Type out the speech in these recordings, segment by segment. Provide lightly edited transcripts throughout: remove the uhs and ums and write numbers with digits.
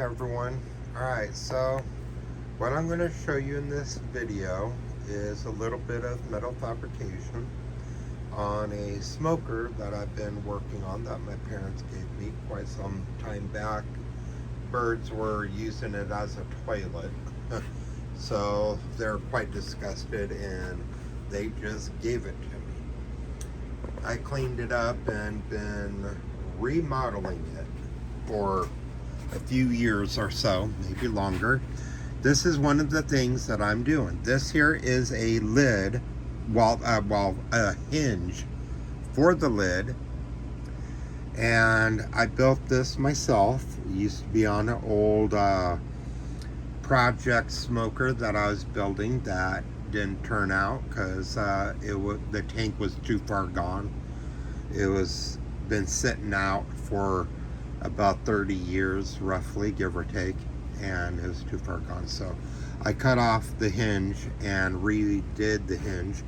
everyone. Alright, so what I'm going to show you in this video is a little bit of metal fabrication on a smoker that I've been working on that my parents gave me quite some time back. Birds were using it as a toilet, so they're quite disgusted and they just gave it to me. I cleaned it up and been remodeling it for a few years or so, maybe longer. This is one of the things that I'm doing. This here is a lid, a hinge for the lid, and I built this myself. It used to be on an old project smoker that I was building that didn't turn out because the tank was too far gone. It was been sitting out for about 30 years roughly, give or take, and it was too far gone. So I cut off the hinge and redid the hinge,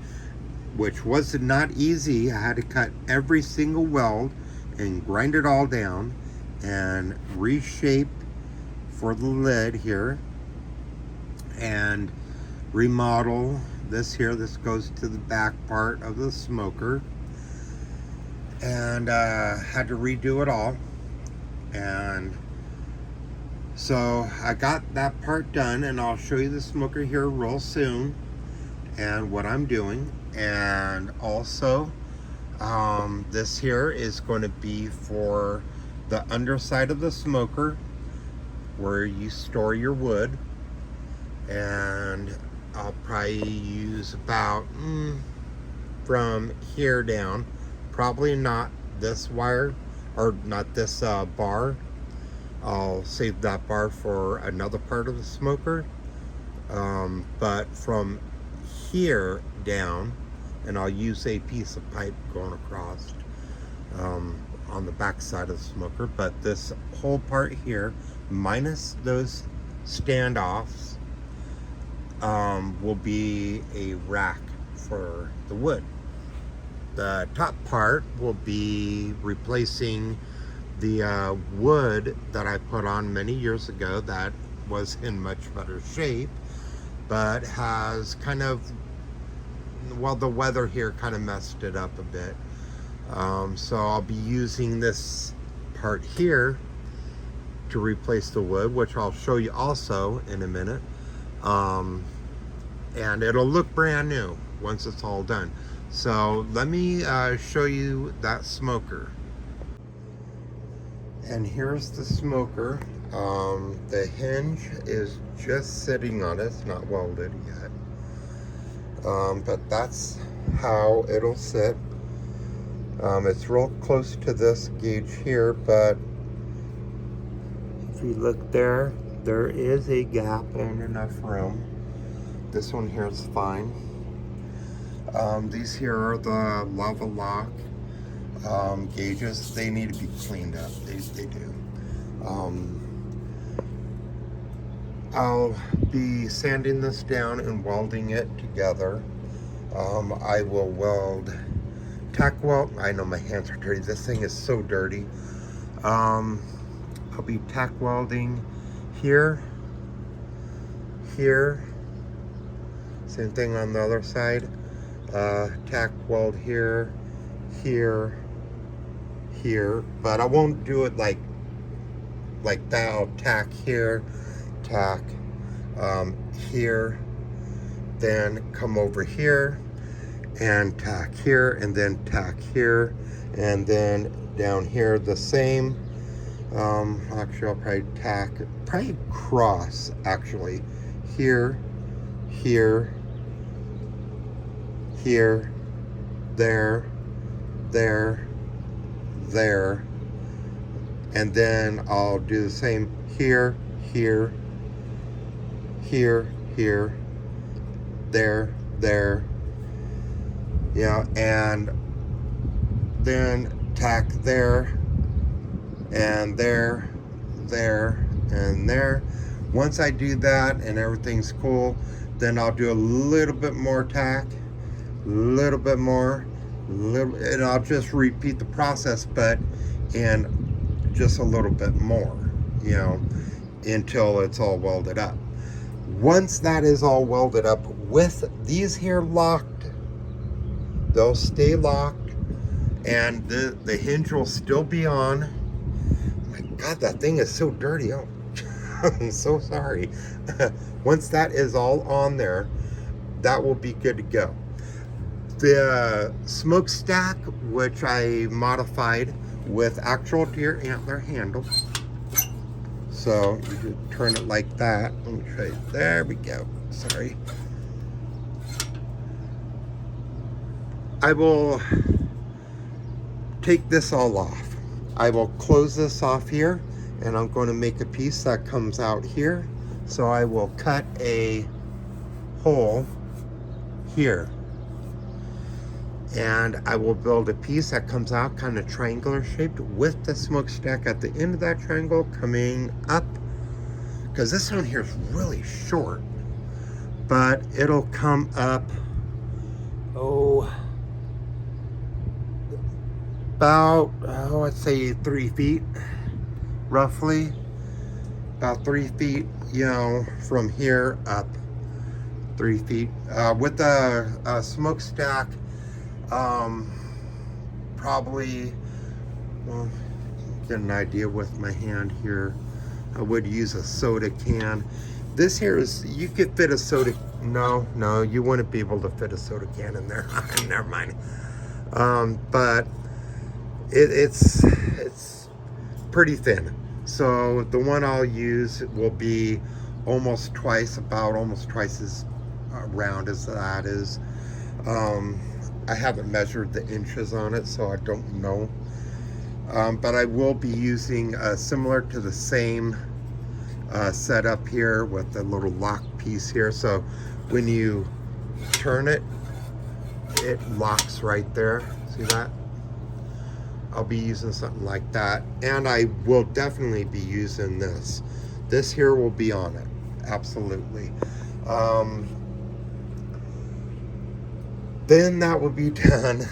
which was not easy. I had to cut every single weld and grind it all down and reshape for the lid here and remodel this here. This goes to the back part of the smoker, and had to redo it all. And so I got that part done, and I'll show you the smoker here real soon and what I'm doing. And also this here is going to be for the underside of the smoker where you store your wood, and I'll probably use about from here down, probably not this wire, or not this bar. I'll save that bar for another part of the smoker, but from here down, and I'll use a piece of pipe going across on the back side of the smoker. But this whole part here, minus those standoffs, will be a rack for the wood. The top part will be replacing the wood that I put on many years ago that was in much better shape, but has kind of, well, the weather here kind of messed it up a bit. So I'll be using this part here to replace the wood, which I'll show you also in a minute. And it'll look brand new once it's all done. So let me show you that smoker. And here's the smoker. The hinge is just sitting on it. It's not welded yet. But that's how it'll sit. It's real close to this gauge here, but if you look there, there is a gap and enough room. This one here is fine. These here are the lava lock gauges. They need to be cleaned up. They do. I'll be sanding this down and welding it together. I will weld, tack weld. I know my hands are dirty. This thing is so dirty. I'll be tack welding here, here. Same thing on the other side. Tack weld here, here, here, but I won't do it like that. I'll tack here, tack here, then come over here and tack here, and then tack here, and then down here the same. Actually, I'll probably cross actually here, here, here, there, there, there, and then I'll do the same here, here, here, here, there, there, yeah, and then tack there, and there, there, and there. Once I do that and everything's cool, then I'll do a little bit more tack, little bit more, and I'll just repeat the process, but in just a little bit more, you know. until it's all welded up. Once that is all welded up with these here locked, they'll stay locked, and the hinge will still be on. Oh my God, that thing is so dirty. Oh, I'm so sorry. Once that is all on there, that will be good to go. The smokestack, which I modified with actual deer antler handles. So you just turn it like that. Let me show you. There we go. Sorry. I will take this all off. I will close this off here, and I'm going to make a piece that comes out here. So I will cut a hole here, and I will build a piece that comes out kind of triangular shaped with the smokestack at the end of that triangle coming up, because this one here is really short, but it'll come up about I'd say 3 feet roughly, about 3 feet, you know, from here up 3 feet with the smokestack. Probably, well, get an idea with my hand here. I would use a soda can. This here is, you could fit a soda, no, you wouldn't be able to fit a soda can in there. Never mind. But it's pretty thin. So the one I'll use will be almost twice as round as that is. I haven't measured the inches on it, so I don't know. But I will be using similar to the same setup here with the little lock piece here. So when you turn it, it locks right there. See that? I'll be using something like that. And I will definitely be using this. This here will be on it. Absolutely. Then that will be done.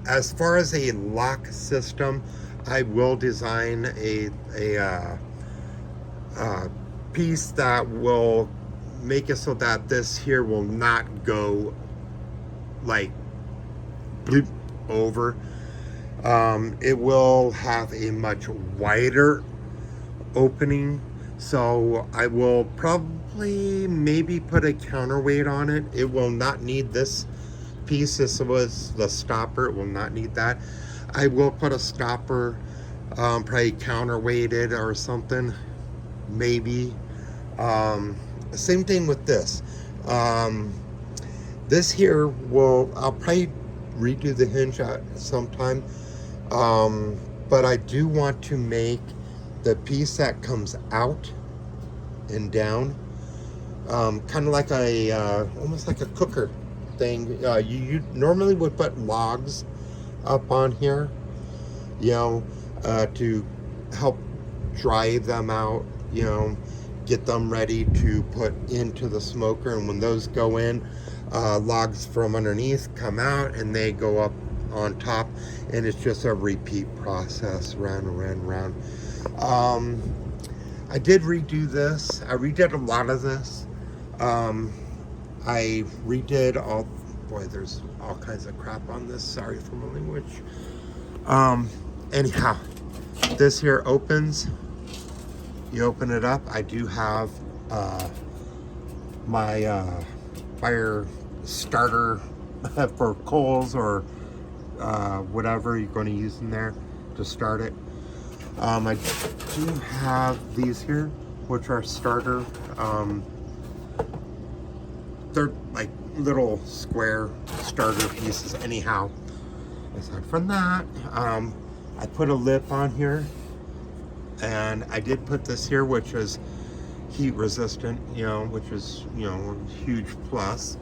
As far as a lock system, I will design a piece that will make it so that this here will not go like bloop over. It will have a much wider opening, so I will probably maybe put a counterweight on it. It will not need this piece. This was the stopper. It will not need that. I will put a stopper, probably counterweighted or something, maybe. Same thing with this. This here I'll probably redo the hinge at sometime. But I do want to make the piece that comes out and down, kind of like almost like a cooker thing. You normally would put logs up on here, you know, to help dry them out, you know, get them ready to put into the smoker. And when those go in, logs from underneath come out and they go up on top, and it's just a repeat process, round and round. I did redo this. I redid a lot of this. I redid all, boy, there's all kinds of crap on this. Sorry for my language. Anyhow, this here opens. You open it up. I do have my fire starter for coals or whatever you're going to use in there to start it. I do have these here, which are starter. They're like little square starter pieces. Anyhow, aside from that, I put a lip on here, and I did put this here, which is heat resistant, you know, which is, you know, a huge plus.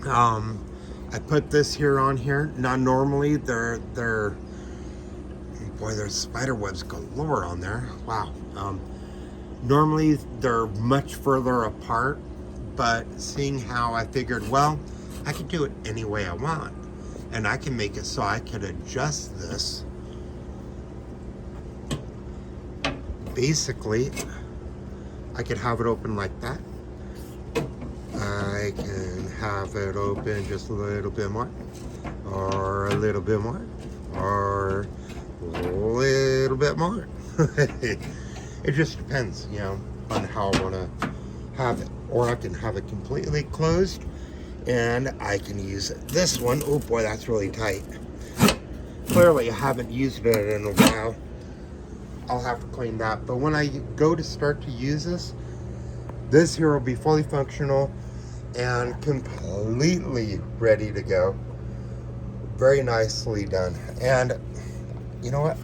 I put this here on here. Now normally they're boy, there's spider webs galore on there. Wow. Normally they're much further apart, but seeing how I figured, well, I can do it any way I want, and I can make it so I could adjust this basically, I could have it open like that. I can have it open just a little bit more, or a little bit more, or a little bit more. It just depends, you know, on how I want to have it. Or I can have it completely closed, and I can use this one. Oh boy, that's really tight. Clearly I haven't used it in a while. I'll have to clean that. But when I go to start to use this here will be fully functional and completely ready to go. Very nicely done. And you know what?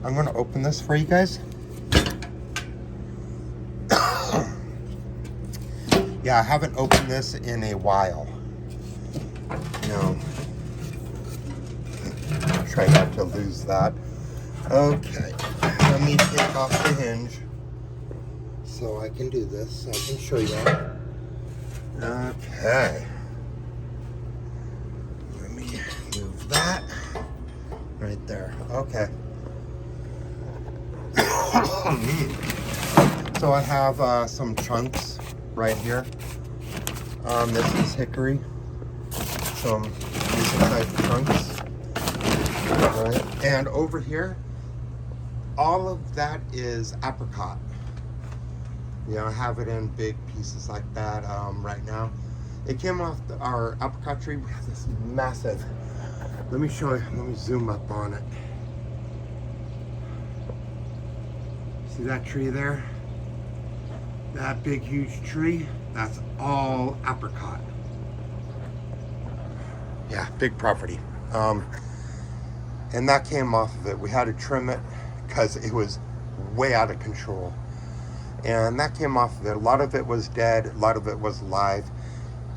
I'm going to open this for you guys. Yeah, I haven't opened this in a while. You know, try not to lose that. Okay, let me take off the hinge so I can do this. So I can show you that. Okay. Let me move that right there. Okay. So I have some chunks right here. This is hickory. Some decent sized chunks. Right. And over here, all of that is apricot. You know, I have it in big pieces like that right now. It came off our apricot tree. We have this massive. Let me show you. Let me zoom up on it. See that tree there? That big, huge tree? That's all apricot. Yeah, big property. And that came off of it. We had to trim it because it was way out of control. And that came off of it. A lot of it was dead. A lot of it was alive.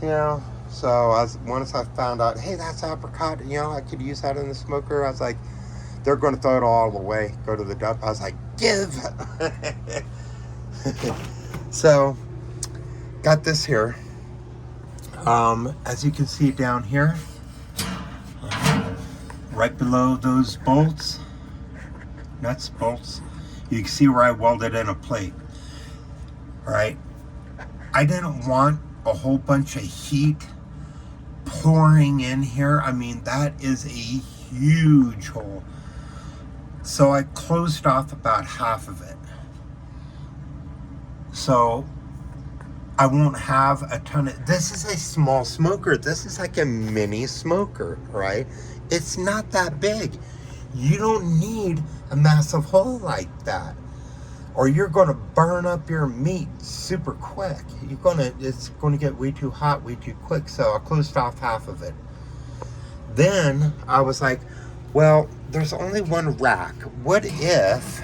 You know, so once I found out, hey, that's apricot, you know, I could use that in the smoker. I was like, they're going to throw it all away, go to the dump. I was like, give. So, got this here. As you can see down here, right below those bolts, nuts, bolts, you can see where I welded in a plate. All right, I didn't want a whole bunch of heat pouring in here. I mean, that is a huge hole. So I closed off about half of it. So I won't have a ton of, this is a small smoker. This is like a mini smoker, right? It's not that big. You don't need a massive hole like that, or you're going to burn up your meat super quick. It's going to get way too hot, way too quick. So I closed off half of it. Then I was like, well, there's only one rack. What if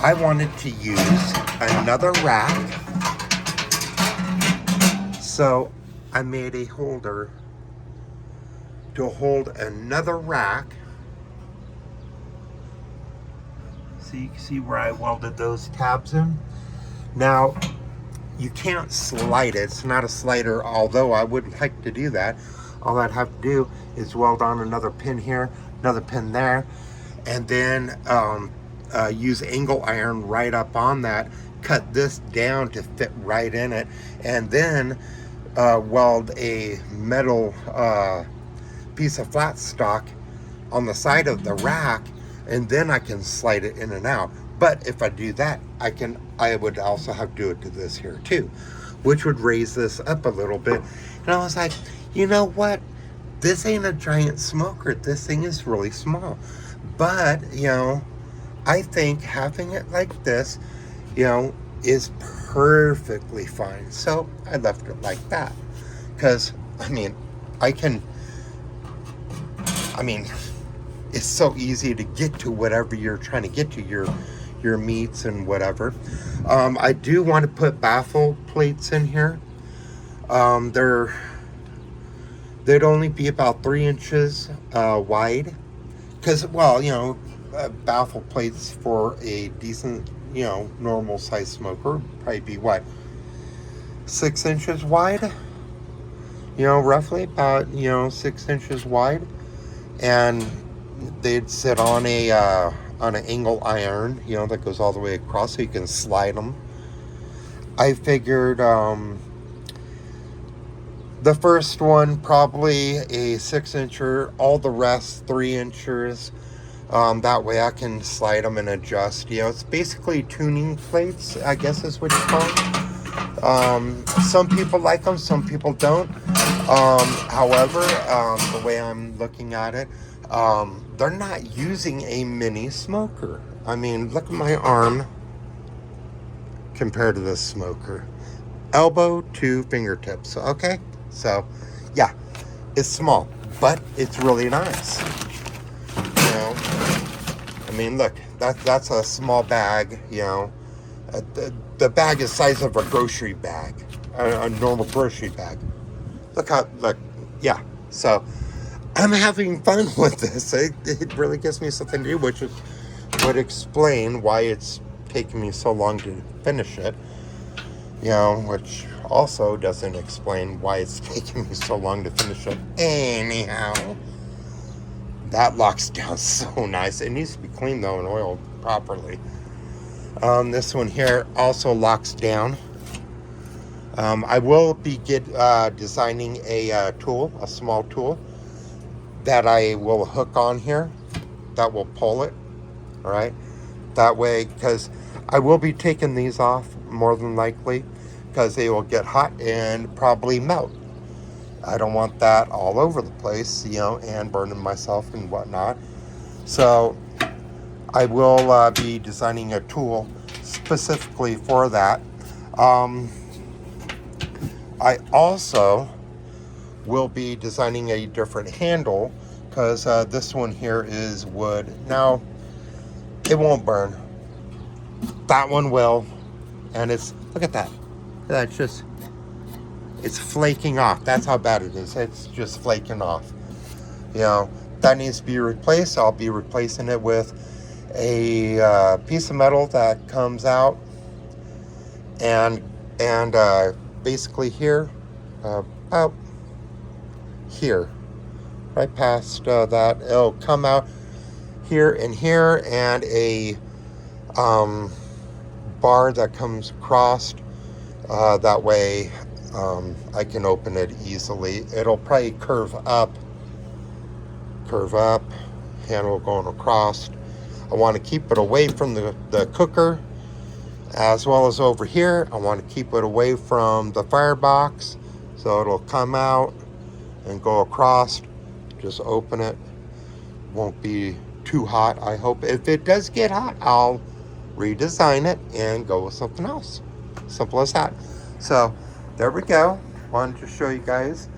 I wanted to use another rack? So I made a holder to hold another rack. So you can see where I welded those tabs in. Now, you can't slide it. It's not a slider, although I would like to do that. All I'd have to do is weld on another pin here, another pin there, and then use angle iron right up on that, cut this down to fit right in it, and then weld a metal piece of flat stock on the side of the rack, and then I can slide it in and out. But if I do that, I would also have to do it to this here too, which would raise this up a little bit. And I was like, you know what? This ain't a giant smoker. This thing is really small. But, you know, I think having it like this, you know, is perfectly fine. So I left it like that. Because, I mean, it's so easy to get to whatever you're trying to get to, your meats and whatever. I do want to put baffle plates in here. They'd only be about 3 inches wide. Because, well, you know, baffle plates for a decent, you know, normal size smoker would probably be what, 6 inches wide? You know, roughly about, you know, 6 inches wide. And they'd sit on a on an angle iron, you know, that goes all the way across so you can slide them. I figured the first one probably a 6-incher, all the rest 3-inchers. That way I can slide them and adjust. You know, it's basically tuning plates, I guess is what you call them. Some people like them, some people don't. However, the way I'm looking at it, they're not using a mini smoker. I mean, look at my arm compared to this smoker. Elbow to fingertips, okay? So, yeah, it's small, but it's really nice. You know, I mean, look, that's a small bag, you know. The bag is the size of a grocery bag, a normal grocery bag. Look, yeah. So, I'm having fun with this. It really gives me something to do, which would explain why it's taking me so long to finish it. You know, which also doesn't explain why it's taking me so long to finish it. Anyhow, that locks down so nice. It needs to be cleaned though and oiled properly. This one here also locks down. I will be designing a tool, a small tool, that I will hook on here that will pull it. All right, that way, because I will be taking these off more than likely because they will get hot and probably melt. I don't want that all over the place, you know, and burning myself and whatnot. So I will be designing a tool specifically for that. I also will be designing a different handle because this one here is wood. Now, it won't burn. That one will. And look at that. That's just, it's flaking off. That's how bad it is. It's just flaking off. You know, that needs to be replaced. I'll be replacing it with a piece of metal that comes out and basically here, about here, right past that, it'll come out here and here, and a bar that comes across. That way I can open it easily. It'll probably curve up, handle going across. I want to keep it away from the cooker, as well as over here. I want to keep it away from the firebox, so it'll come out and go across. Just open it. Won't be too hot, I hope. If it does get hot, I'll redesign it and go with something else. Simple as that. So there we go. Wanted to show you guys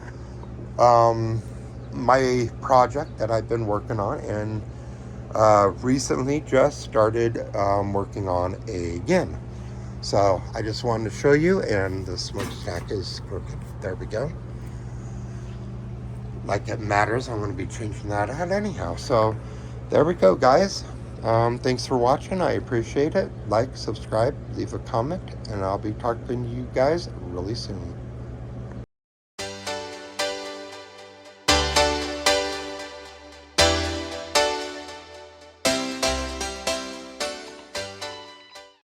my project that I've been working on, and recently just started working on again. So I just wanted to show you, and the smokestack is crooked. There we go. Like it matters, I'm going to be changing that out anyhow. So there we go, guys. Thanks for watching. I appreciate it. Like, subscribe, leave a comment, and I'll be talking to you guys really soon.